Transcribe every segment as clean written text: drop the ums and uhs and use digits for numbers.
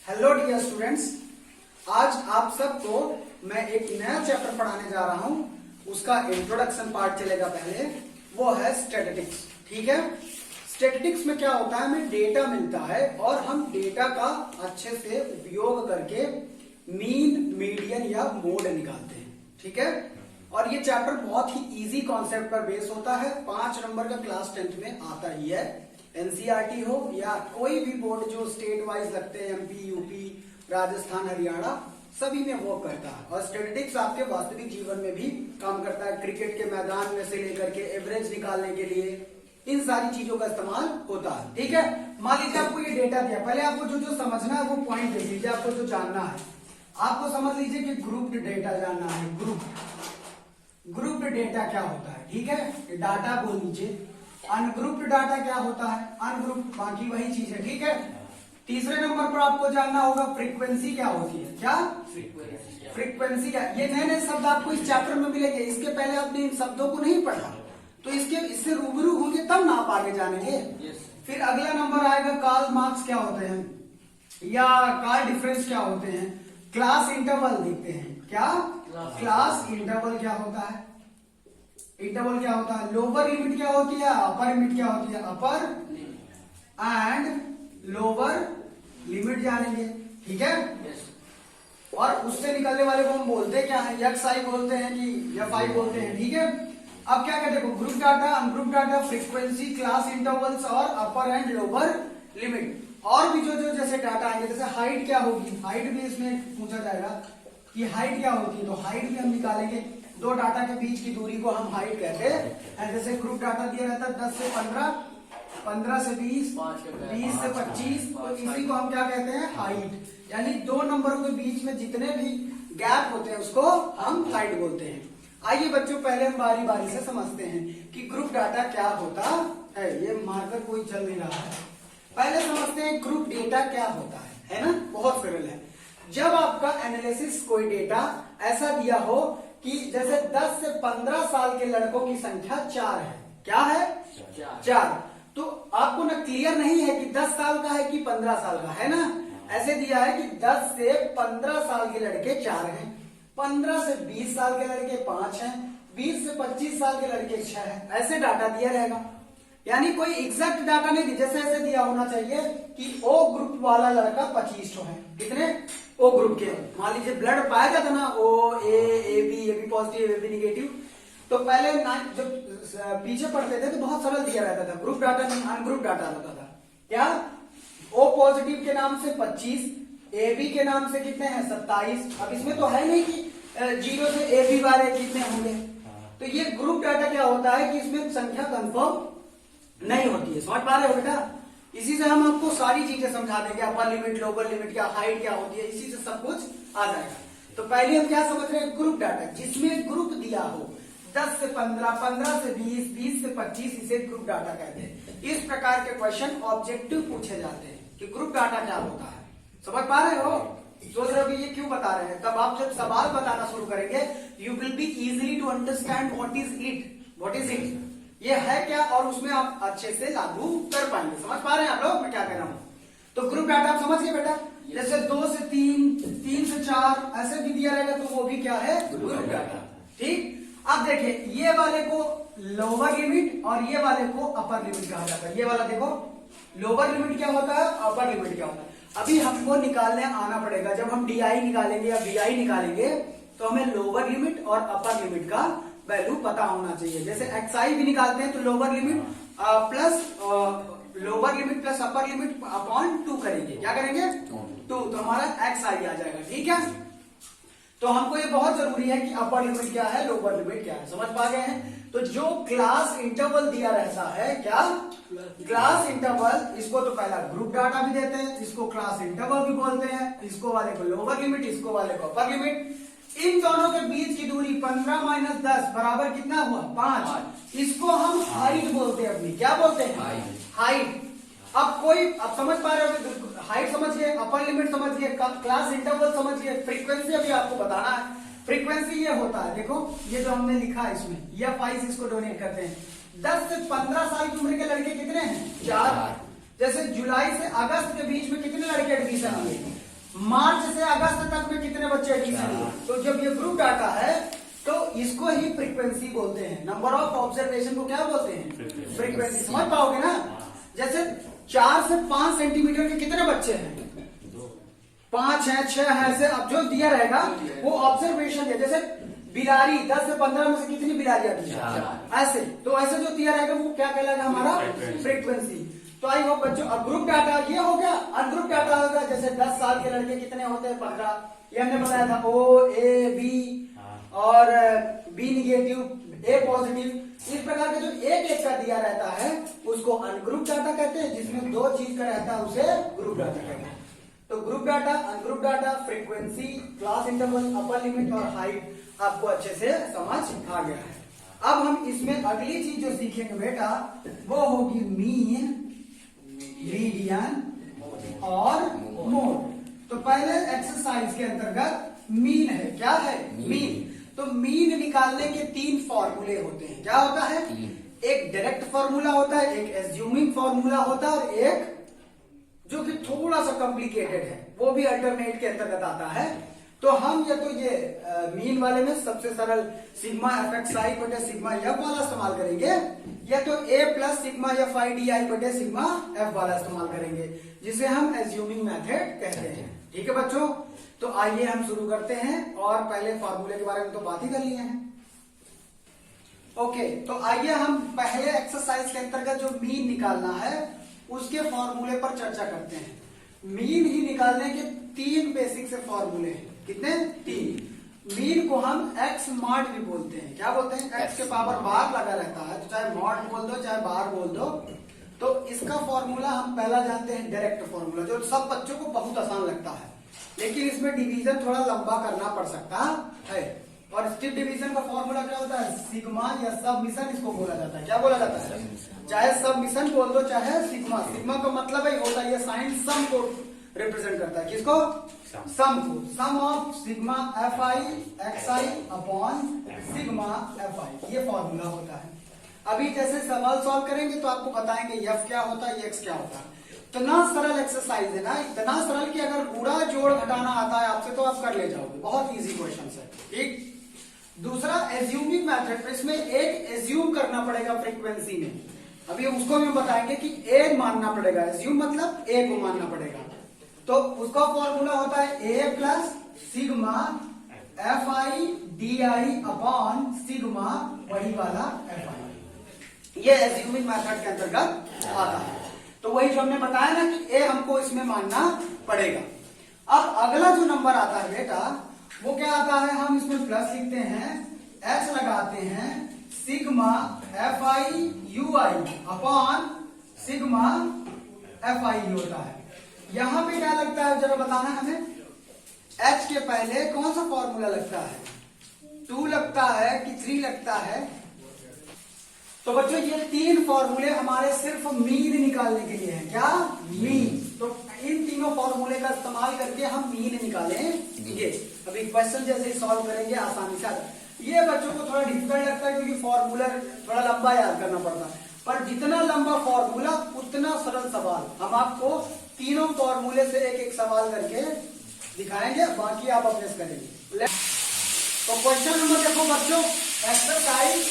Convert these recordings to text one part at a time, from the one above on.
Hello dear students, आज आप सबको मैं एक नया चैप्टर पढ़ाने जा रहा हूं। उसका इंट्रोडक्शन पार्ट चलेगा पहले, वो है स्टैटिस्टिक्स। ठीक है, स्टैटिस्टिक्स में क्या होता है, हमें डेटा मिलता है और हम डेटा का अच्छे से उपयोग करके मीन, मीडियन या मोड निकालते हैं। ठीक है, और ये चैप्टर बहुत ही इजी कॉन्सेप्ट पर बेस होता है। 5 नंबर का क्लास 10th में आता ही है। एनसीईआरटी हो या कोई भी बोर्ड जो स्टेट वाइज लगते हैं, एमपी, यूपी, राजस्थान, हरियाणा, सभी में वो करता है। और स्टैटिस्टिक्स आपके वास्तविक जीवन में भी काम करता है। क्रिकेट के मैदान में से लेकर के एवरेज निकालने के लिए इन सारी चीजों का इस्तेमाल होता है। ठीक है, मान लीजिए आपको ये डेटा दिया, पहले आपको जो समझना है वो पॉइंट देख लीजिए। आपको जो जानना है, आपको समझ लीजिए कि ग्रुप्ड डेटा जानना है। ग्रुप्ड डेटा क्या होता है? ठीक है, डाटा बोल लीजिए। अनग्रुप्ड डाटा क्या होता है? अनग्रुप्ड, बाकी वही चीज है। ठीक है, तीसरे नंबर पर आपको जानना होगा फ्रीक्वेंसी क्या होती है। क्या फ्रीक्वेंसी क्या? ये नए नए शब्द आपको इस चैप्टर में मिलेंगे। इसके पहले आपने इन शब्दों को नहीं पढ़ा, तो इससे रूबरू होंगे तब ना आप आगे जानेंगे। फिर अगला नंबर आएगा कार्ल मार्क्स क्या होते हैं, या कार्ल डिफरेंस क्या होते हैं। क्लास इंटरवल देखते हैं। क्या क्लास इंटरवल क्या होता है? इंटरवल क्या होता है? लोअर लिमिट क्या होती है, अपर लिमिट क्या होती है? अपर एंड लोअर लिमिट जानेंगे। ठीक है, और उससे निकलने वाले को हम बोलते क्या है? एक्स आई बोलते हैं कि एफ आई बोलते हैं। ठीक है, अब क्या कहते हैं? Group data, ungroup data, frequency, class intervals और अपर एंड लोअर लिमिट। और भी जो जैसे डाटा आएंगे, जैसे हाइट क्या होगी, हाइट भी इसमें पूछा जाएगा कि हाइट क्या होती है, तो हाइट भी हम निकालेंगे। दो डाटा के बीच की दूरी को हम हाइट कहते हैं। जैसे ग्रुप डाटा दिया रहता है 10 से 15, 15 से 20, 20 से 25, तो इसी को हम क्या कहते हैं? हाइट। यानी दो नंबरों के बीच में जितने भी गैप होते हैं उसको हम हाइट बोलते हैं। आइए बच्चों, पहले हम बारी बारी से समझते हैं कि ग्रुप डाटा क्या होता है। ये मार्कर कोई चल नहीं रहा है। पहले समझते हैं ग्रुप डेटा क्या होता है ना? बहुत सरल है। जब आपका एनालिसिस कोई डेटा ऐसा दिया हो कि जैसे 10 से 15 साल के लड़कों की संख्या 4 है। क्या है? 4। तो आपको ना क्लियर नहीं है कि 10 साल का है कि 15 साल का है ना। ऐसे दिया है कि 10 से 15 साल के लड़के 4 हैं, 15 से 20 साल के लड़के 5 हैं, 20 से 25 साल के लड़के 6 हैं। ऐसे डाटा दिया रहेगा, यानी कोई एग्जैक्ट डाटा नहीं दिया। जैसे ऐसे दिया होना चाहिए कि ओ ग्रुप वाला लड़का 25 है। कितने? ओ ग्रुप के, मान लीजिए ब्लड पाया जाता ना, O A B positive, A B negative. तो पहले जब पीछे पढ़ते थे तो बहुत सरल दिया रहता था, ग्रुप डाटा नहीं अनग्रुप डाटा होता था। क्या? ओ पॉजिटिव के नाम से 25, ए बी के नाम से कितने हैं? 27। अब इसमें तो है नहीं कि 0 से ए बी वाले कितने होंगे। तो ये ग्रुप डाटा क्या होता है कि इसमें संख्या कंफर्म नहीं होती है। समझ पा रहे हो बेटा? इसी से हम आपको सारी चीजें समझा देंगे। अपर लिमिट, लोअर लिमिट, क्या हाइट क्या होती है, इसी से सब कुछ आ जाएगा। तो पहले हम क्या समझ रहे हैं? ग्रुप डाटा, जिसमें ग्रुप दिया हो 10 से 15, 15 से 20, 20 से 25, इसे ग्रुप डाटा कहते हैं। इस प्रकार के क्वेश्चन ऑब्जेक्टिव पूछे जाते हैं कि ग्रुप डाटा क्या होता है। समझ पा रहे हो? सोच रहे हो ये क्यों बता रहे हैं? तब आप जब सवाल बताना शुरू करेंगे, you will be easily to understand what is it, ये है क्या, और उसमें आप अच्छे से लागू कर पाएंगे। समझ पा रहे हैं आप लोग मैं क्या कह रहा हूं? तो ग्रुप डाटा आप समझ गए बेटा? जैसे 2 से 3, 3 से 4 ऐसे भी दिया रहेगा तो वो भी क्या है? Group data. ठीक, अब देखिए, ये वाले को लोअर लिमिट और ये वाले को अपर लिमिट कहा जाता है। ये वाला देखो, लोअर लिमिट क्या होता है, अपर लिमिट क्या होता है। अभी हमको निकालने आना पड़ेगा। जब हम डीआई निकालेंगे या बीआई निकालेंगे तो हमें लोअर लिमिट और अपर लिमिट का वैल्यू पता होना चाहिए। जैसे एक्सआई भी निकालते हैं तो lower limit plus upper limit upon 2 करेंगे। क्या करेंगे? 2, तो हमारा एक्सआई आ जाएगा। ठीक है, तो हमको ये बहुत जरूरी है कि अपर लिमिट क्या है, लोअर लिमिट क्या है। समझ पा गए हैं? तो जो क्लास इंटरवल दिया रहता है, क्या क्लास इंटरवल, इसको तो पहला ग्रुप डाटा भी देते हैं, इसको क्लास इंटरवल भी बोलते हैं। इसको वाले को लोअर लिमिट, इसको वाले को अपर लिमिट। इन दोनों के बीच की दूरी 15 - 10 बराबर कितना हुआ? 5। इसको हम हाइट बोलते हैं अपनी। क्या बोलते हैं? हाइट। अब समझ पा रहे हो? हाइट समझ गए, अपर लिमिट समझ गए, क्लास इंटरवल समझ गए, फ्रीक्वेंसी अभी आपको बताना है। फ्रीक्वेंसी ये होता है, देखो ये जो हमने लिखा है इसमें, ये फाइल्स इसको डोनेट करते हैं। 10 से 15 साल की उम्र के लड़के कितने हैं? 4। जैसे जुलाई से अगस्त के बीच में कितने लड़के एडमिशन लिए? मार्च से अगस्त तक में कितने बच्चे एडिशन हुए। तो जब ये ग्रुप डाटा है तो इसको ही फ्रीक्वेंसी बोलते हैं। नंबर ऑफ ऑब्जर्वेशन को क्या बोलते हैं, फ्रीक्वेंसी। समझ पाओगे ना। जैसे 4 से 5 सेंटीमीटर के कितने बच्चे हैं, 5 है, 6 है, ऐसे। अब जो दिया रहेगा वो ऑब्जर्वेशन है। जैसे बिलारी 10 से 15 में से कितनी बिलारी आती है, ऐसे। तो ऐसे जो दिया रहेगा वो क्या कहलाएगा, हमारा फ्रीक्वेंसी। तो आई होप बच्चों, अब ग्रुप डाटा ये हो गया। अनग्रुप डाटा होगा, जैसे 10 साल के लड़के कितने होते हैं, 15। ये हमने बताया था, O, A, B और B निगेटिव, A पॉजिटिव। इस प्रकार के जो एक का दिया रहता है उसको अनग्रुप डाटा कहते हैं। जिसमें 2 चीज का रहता है उसे ग्रुप डाटा कहते हैं। तो group data, ungroup data, frequency, class interval, upper limit और हाइट आपको अच्छे से समझ आ गया है। अब हम इसमें अगली चीज जो सीखेंगे बेटा वो होगी मीन, मीडियन और मोड। तो पहले एक्सरसाइज के अंतर्गत मीन है। क्या है, मीन। तो मीन निकालने के 3 फॉर्मूले होते हैं। क्या होता है, एक डायरेक्ट फॉर्मूला होता है, एक एज्यूमिंग फॉर्मूला होता है और एक जो कि थोड़ा सा कॉम्प्लिकेटेड है, वो भी अल्टरनेट के अंतर्गत आता है। तो हम या तो ये मीन वाले में सबसे सरल सिग्मा FXI बटे सिग्मा F वाला इस्तेमाल करेंगे, या तो A plus sigma FI DI बटे सिग्मा F वाला इस्तेमाल करेंगे, जिसे हम एज्यूमिंग मेथड कहते हैं। ठीक है बच्चों, तो आइए हम शुरू करते हैं। और पहले फॉर्मूले के बारे में तो बात ही कर लिए हैं। ओके, तो आइए हम पहले एक्सरसाइज के अंतर्गत जो मीन निकालना है उसके फॉर्मूले पर चर्चा करते हैं। मीन ही निकालने के 3 बेसिक से फॉर्मूले हैं। कितने, 3। मीन को हम एक्स मॉड भी बोलते हैं। क्या बोलते हैं, एक्स के पावर बार लगा रहता है, तो चाहे मॉड बोल दो चाहे बार बोल दो। तो इसका फॉर्मूला हम पहला जानते हैं, डायरेक्ट फॉर्मूला, जो सब बच्चों को बहुत आसान लगता है, लेकिन इसमें डिवीजन थोड़ा लंबा करना पड़ सकता है। और स्टिप डिवीजन का फॉर्मूला क्या होता है, सिग्मा या सबमिशन इसको बोला जाता है। क्या बोला जाता है, चाहे सबमिशन बोल दो चाहे सिग्मा। सिग्मा का मतलब ही होता है, ये साइन सम को रिप्रेजेंट करता है। किसको, सम को। Sum of sigma FI XI upon sigma FI, ये फॉर्मूला होता है। अभी जैसे सवाल सॉल्व करेंगे तो आपको बताएंगे F क्या होता है, X क्या होता है। इतना सरल एक्सरसाइज है ना, इतना सरल कि अगर गुणा जोड़ घटाना आता है आपसे तो आप कर ले जाओगे। बहुत इजी क्वेश्चन है। ठीक। दूसरा एज्यूमिंग मेथड, इसमें एक एज्यूम करना पड़ेगा फ्रीक्वेंसी में। अभी उसको भी बताएंगे कि ए मानना पड़ेगा। एज्यूम मतलब ए को मानना पड़ेगा। तो उसका फॉर्मूला होता है A plus sigma FI DI upon sigma वही वाला FI। ये एज्यूमिंग मेथड के अंतर्गत आता है। तो वही जो हमने बताया ना कि ए हमको इसमें मानना पड़ेगा। अब अगला जो नंबर आता है बेटा वो क्या आता है, हम इसमें प्लस लिखते हैं, H लगाते हैं, sigma FI UI upon sigma FI होता है। यहां पे क्या लगता है जरा बताना हमें, H के पहले कौन सा फॉर्मूला लगता है, 2 लगता है कि 3 लगता है। तो बच्चों ये 3 फॉर्मूले हमारे सिर्फ मीन निकालने के लिए हैं। क्या, मीन। तो इन तीनों फॉर्मूले का इस्तेमाल करके हम मीन निकालेंगे। अभी क्वेश्चन जैसे ही सॉल्व करेंगे आसानी से। ये बच्चों को थोड़ा डिफिकल्ट लगता है क्योंकि फॉर्मूला थोड़ा लंबा याद करना पड़ता है, पर जितना लंबा फॉर्मूला उतना सरल सवाल। हम आपको तीनों फॉर्मूले से एक सवाल करके दिखाएंगे, बाकी आप अपने से करेंगे। तो क्वेश्चन नंबर देखो बच्चों, एक्सरसाइज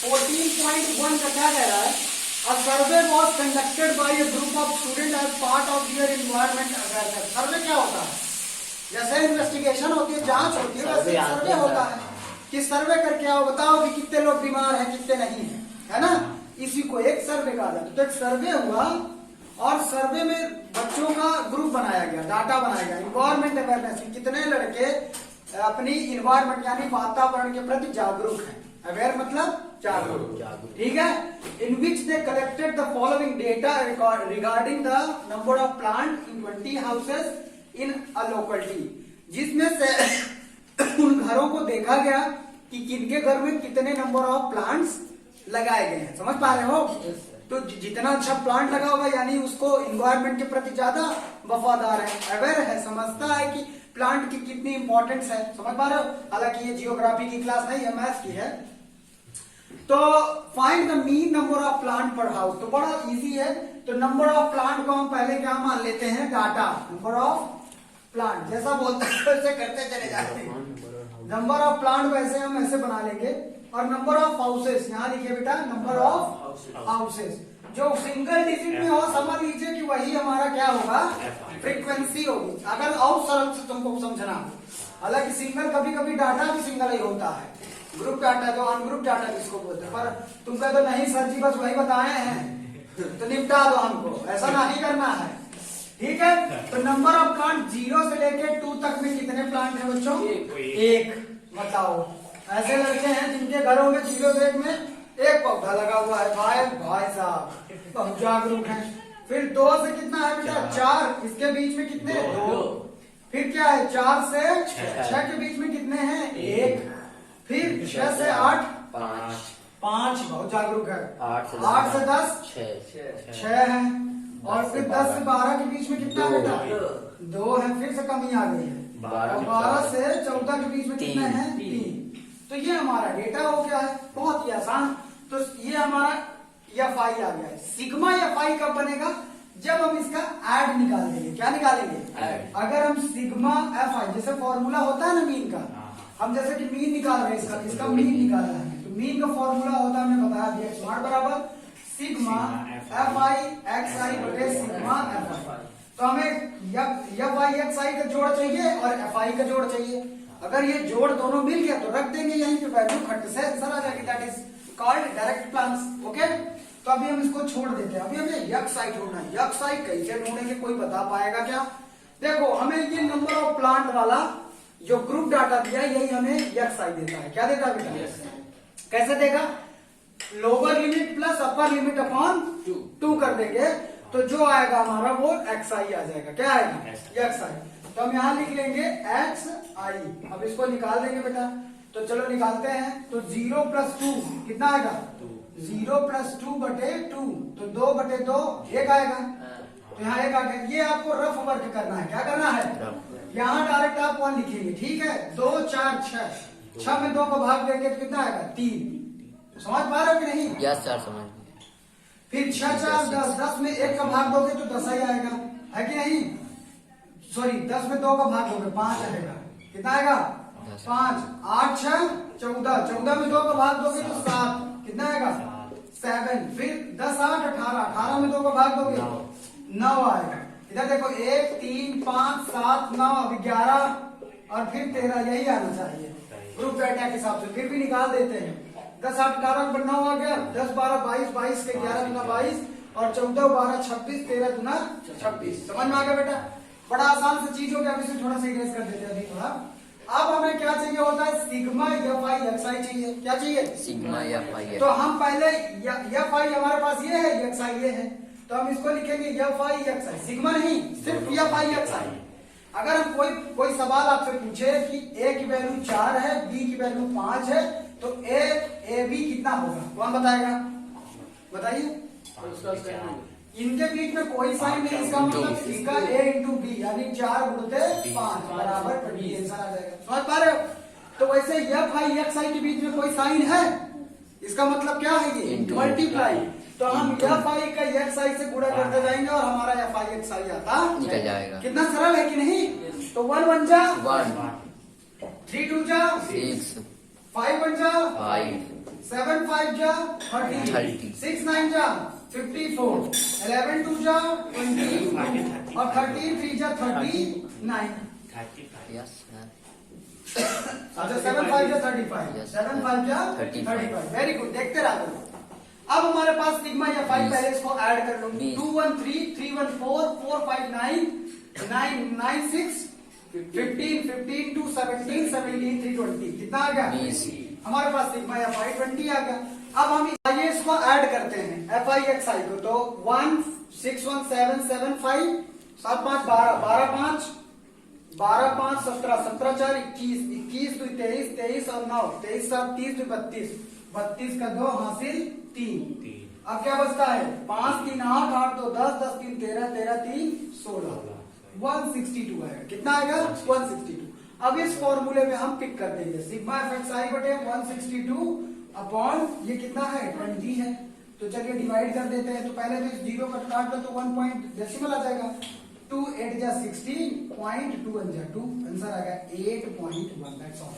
14.1 का क्या कह रहा है, A survey was conducted by a group of students as part of their environment awareness। सर्वे क्या होता है, जैसे इन्वेस्टिगेशन होती है, जांच होती है, वैसे सर्वे होता है कि सर्वे करके आओ, बताओ कि कितने लोग बीमार हैं कितने नहीं है, है ना। इसी को एक सर्वे कहा जाता है। तो एक सर्वे हुआ और सर्वे में बच्चों का ग्रुप बनाया गया, डाटा बनाया गया, इन्वायरमेंट अवेयरनेस, कितने लड़के अपनी इन्वायरमेंट यानी वातावरण के प्रति जागरूक हैं। अवेयर मतलब जागरूक, ठीक है। In which they collected the following data regarding the number of plant in 20 houses in a locality, जिसमें से उन घरों को देखा गया कि किनके घर में कितने नंबर ऑफ प्लांट्स लगाए गए हैं। समझ पा रहे हो। तो जितना अच्छा प्लांट लगा होगा यानी उसको इन्वायरमेंट के प्रति ज्यादा वफादार है, अवेयर है, समझता है कि प्लांट की कितनी इंपॉर्टेंस है। समझ पा रहे हो। हालांकि ये जियोग्राफी की क्लास नहीं है, मैथ्स की है। तो find the mean number of plant पर हाउस, तो बड़ा इजी है। तो नंबर ऑफ प्लांट को हम पहले क्या मान लेते हैं, डाटा, नंबर ऑफ प्लांट, जैसा बोलते हैं वैसे करते चले जाते हैं। नंबर ऑफ प्लांट वैसे हम ऐसे बना लेंगे। और नंबर ऑफ हाउसेस यहाँ लिखिए बेटा, नंबर ऑफ हाउसेस जो सिंगल डिजिट में हो समझ लीजिए कि वही हमारा क्या होगा, फ्रीक्वेंसी होगी। अगर और सरल से तुमको समझना, हालांकि सिंगल कभी कभी डाटा भी सिंगल ही होता है, ग्रुप डाटा जो अनग्रुप डाटा जिसको बोलते हैं, पर तुम कह तो नहीं सर जी बस वही बताए हैं तो निपटा दो हमको, ऐसा नहीं करना है, ठीक है। तो नंबर ऑफ प्लांट 0 से लेके 2 तक में कितने प्लांट है बच्चों? एक। बताओ, ऐसे लड़के हैं जिनके घरों में 0 से 1 में एक पौधा लगा हुआ है, भाई साहब बहुत जागरूक है। फिर 2 से कितना है बेटा? 4। इसके बीच में कितने? 2। फिर क्या है? 4 से 6 के बीच में कितने हैं? 1। फिर 6 से 8 5 बहुत जागरूक है। 8 से 10 6 है। और फिर 10 से 12 के बीच में कितना है बेटा? 2 है। फिर से कमी आ गई है। 12 से 14 के बीच में कितने हैं? 3। तो ये हमारा डेटा हो गया है, बहुत ही आसान। तो ये हमारा एफ आई आ गया है। सिग्मा एफ आई कब बनेगा? जब हम इसका ऐड निकाल देंगे। क्या निकालेंगे? अगर हम सिग्मा एफ आई, जैसे फॉर्मूला होता है ना मीन का, हम जैसे कि मीन निकाल रहे हैं, इसका मीन निकाल रहे हैं, तो मीन का फॉर्मूला होता है, हमने बताया दिया, स्मार्ट बराबर सिग्मा एफ आई एक्स आई बटे सिग्मा एफ आई। तो हमें एफ आई एक्स आई का जोड़ चाहिए और एफ आई का जोड़ चाहिए। अगर ये जोड़ दोनों मिल गया तो रख देंगे यहीं पे, वैल्यू खट से आंसर आ जाएगी। That is called direct plans. Okay, तो अभी हम इसको छोड़ देते हैं। अभी हमें यक्स आई ढूंढना है। यक्स आई कैसे ढूंढेंगे, कोई बता पाएगा क्या? देखो, हमें ये नंबर ऑफ प्लांट वाला जो ग्रुप डाटा दिया है, यही हमें यक्स आई देता है। क्या देता है बेटा? कैसे देगा? Lower limit plus upper limit upon 2 कर देंगे तो जो आएगा हमारा वो एक्स आई आ जाएगा। क्या आएगा? यक्स आई। तो हम यहाँ लिख लेंगे एक्स आई। अब इसको निकाल देंगे बेटा, तो चलो निकालते हैं। तो 0 + 2 कितना आएगा? 0 + 2 बटे 2, तो 2 बटे 2 1 आएगा। तो यहाँ 1 आ गया। ये आपको रफ वर्क करना है। क्या करना है? यहाँ डायरेक्ट आप 1 लिखेंगे, ठीक है। 2 4 6, 6 में 2 को भाग देंगे तो कितना आएगा? 3। समझ पा रहे हो कि नहीं? यस सर, समझ। फिर 6 4 10, 10 में 1 का भाग दोगे तो 10 ही आएगा, है कि नहीं? सॉरी, 10 में 2 का भाग दोगे 5 आएगा। कितना आएगा? 5। 8 6 14, 14 में 2 का भाग दोगे तो 7, कितना आएगा? 7। फिर 10 8 18, 18 में 2 का भाग दोगे 9 आएगा। इधर देखो 1 3 5 7 9, अभी 11 और फिर 13, यही आना चाहिए ग्रुप डाटा के हिसाब से। फिर भी निकाल देते हैं। 10 8 18 पर 9 आ गया। 10 12 22, 22 के 11 दूना 22 और 14 12 26, 13 दूना 26। समझ में आ गया बेटा? बड़ा आसान सा चीज हो गया। अब इसे थोड़ा सा इरेज कर देते हैं अभी थोड़ा। अब हमें क्या चाहिए होता है? सिग्मा एफ आई एक्स आई चाहिए। क्या चाहिए? Sigma F I. तो हम पहले एफ आई हमारे पास ये है, एक्स आई ये है, तो हम इसको लिखेंगे F I x I. Sigma नहीं, सिर्फ एफ आई एक्स आई। अगर हम कोई सवाल आपसे पूछे कि ए की वैल्यू 4 है, बी की वैल्यू 5 है, तो ए बी कितना होगा? कौन बताएगा? बताइए। इनके बीच में कोई साइन नहीं, इसका मतलब इसका a इंटू बी यानी 4 × 5 बराबर 20 आंसर आ जाएगा। समझ पा रहे हो? तो वैसे एफ आई एक्स आई के बीच में कोई साइन है, इसका मतलब क्या है? ये मल्टीप्लाई। तो हम एफ आई का एक्स आई से गुणा करते जाएंगे और हमारा एफ आई एक्स आई आता निकल जाएगा। कितना सरल है कि नहीं? तो 1 1 जा 1, 3 2 जा 6, 5 1 जा 5, 7 5 जा 30, 6 9 जा 54, 11 2 जा 20 और 13 3 जा 39। Yes sir. अच्छा 7 5 जा 35, 7 5 जा 35। वेरी गुड, देखते रहो। अब हमारे पास सिग्मा या 5, पहले इसको ऐड कर लो। 2 1 3, 3 1 4, 4 5 9, 9 9 6, 15 15 2 17, 17 3 20। कितना आ गया? 20। हमारे पास सिग्मा या 5 20 आ गया। अब हम आइए इसको ऐड करते हैं एफ आई एक्स आई को। तो 1 6 1 7 7 5 7 5 12, 12 5 12 5 17, 17 4 21, 21 2 23, 23 और 9, 23 7 30 2 32, 32 का 2 हासिल 3। अब क्या बचता है? 5 3 8 8 2 10, 10 3 13, 13 3 16, 162 आएगा। कितना आएगा? 162। अब इस फॉर्मूले में हम पिक कर देंगे सिग्मा एफ एक्स आई बटे 162 अपॉन ये कितना है? 20 है। तो चलिए डिवाइड कर देते हैं। तो पहले तो इस 0 का काट लो तो 1 पॉइंट डेसिमल आ जाएगा। 2 8 जा 16 पॉइंट 2 1 जा 2 आंसर आ गया 8.1 दैट्स ऑल